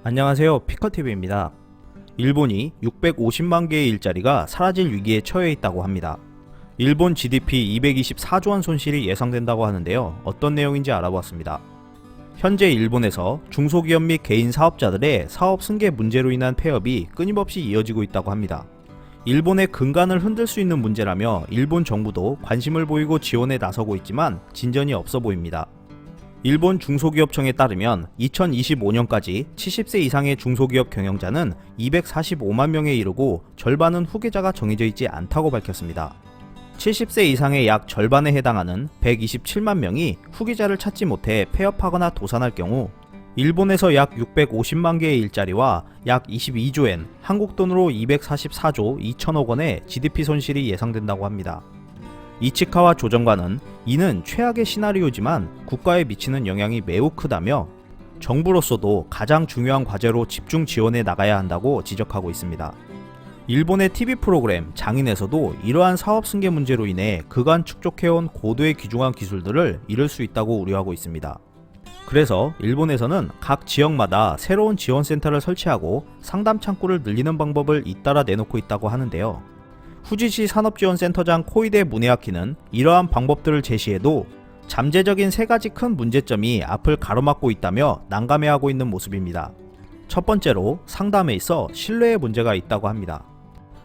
안녕하세요, 피커TV입니다. 일본이 650만 개의 일자리가 사라질 위기에 처해 있다고 합니다. 일본 GDP 224조 원 손실이 예상된다고 하는데요. 어떤 내용인지 알아보았습니다. 현재 일본에서 중소기업 및 개인 사업자들의 사업 승계 문제로 인한 폐업이 끊임없이 이어지고 있다고 합니다. 일본의 근간을 흔들 수 있는 문제라며 일본 정부도 관심을 보이고 지원에 나서고 있지만 진전이 없어 보입니다. 일본 중소기업청에 따르면 2025년까지 70세 이상의 중소기업 경영자는 245만 명에 이르고 절반은 후계자가 정해져 있지 않다고 밝혔습니다. 70세 이상의 약 절반에 해당하는 127만 명이 후계자를 찾지 못해 폐업하거나 도산할 경우 일본에서 약 650만 개의 일자리와 약 22조엔, 한국 돈으로 244조 2천억 원의 GDP 손실이 예상된다고 합니다. 이치카와 조정관은 이는 최악의 시나리오지만 국가에 미치는 영향이 매우 크다며 정부로서도 가장 중요한 과제로 집중 지원해 나가야 한다고 지적하고 있습니다. 일본의 TV 프로그램 장인에서도 이러한 사업 승계 문제로 인해 그간 축적해온 고도의 귀중한 기술들을 잃을 수 있다고 우려하고 있습니다. 그래서 일본에서는 각 지역마다 새로운 지원센터를 설치하고 상담 창구를 늘리는 방법을 잇따라 내놓고 있다고 하는데요. 후지시 산업지원센터장 코이데 무네아키는 이러한 방법들을 제시해도 잠재적인 세 가지 큰 문제점이 앞을 가로막고 있다며 난감해하고 있는 모습입니다. 첫 번째로 상담에 있어 신뢰의 문제가 있다고 합니다.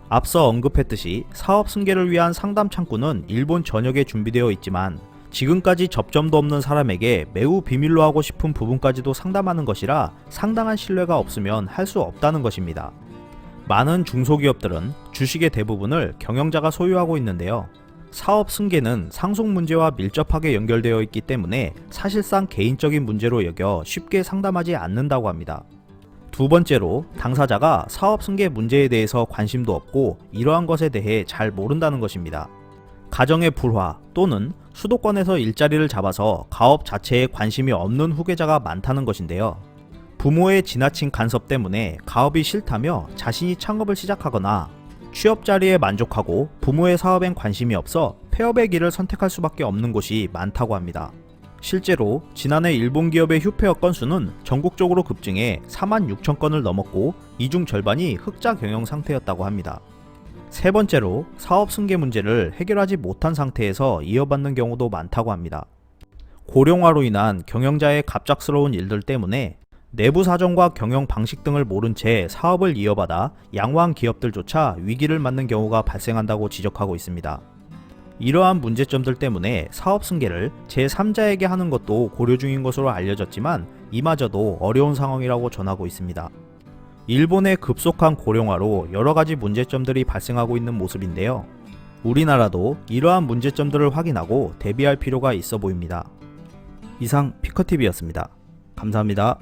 앞서 언급했듯이 사업 승계를 위한 상담 창구는 일본 전역에 준비되어 있지만 지금까지 접점도 없는 사람에게 매우 비밀로 하고 싶은 부분까지도 상담하는 것이라 상당한 신뢰가 없으면 할 수 없다는 것입니다. 많은 중소기업들은 주식의 대부분을 경영자가 소유하고 있는데요. 사업 승계는 상속 문제와 밀접하게 연결되어 있기 때문에 사실상 개인적인 문제로 여겨 쉽게 상담하지 않는다고 합니다. 두 번째로 당사자가 사업 승계 문제에 대해서 관심도 없고 이러한 것에 대해 잘 모른다는 것입니다. 가정의 불화 또는 수도권에서 일자리를 잡아서 가업 자체에 관심이 없는 후계자가 많다는 것인데요. 부모의 지나친 간섭 때문에 가업이 싫다며 자신이 창업을 시작하거나 취업 자리에 만족하고 부모의 사업엔 관심이 없어 폐업의 길을 선택할 수밖에 없는 곳이 많다고 합니다. 실제로 지난해 일본 기업의 휴폐업 건수는 전국적으로 급증해 4만 6천 건을 넘었고 이 중 절반이 흑자 경영 상태였다고 합니다. 세 번째로 사업 승계 문제를 해결하지 못한 상태에서 이어받는 경우도 많다고 합니다. 고령화로 인한 경영자의 갑작스러운 일들 때문에 내부 사정과 경영 방식 등을 모른 채 사업을 이어받아 양호한 기업들조차 위기를 맞는 경우가 발생한다고 지적하고 있습니다. 이러한 문제점들 때문에 사업 승계를 제3자에게 하는 것도 고려 중인 것으로 알려졌지만 이마저도 어려운 상황이라고 전하고 있습니다. 일본의 급속한 고령화로 여러가지 문제점들이 발생하고 있는 모습인데요. 우리나라도 이러한 문제점들을 확인하고 대비할 필요가 있어 보입니다. 이상 피커TV였습니다. 감사합니다.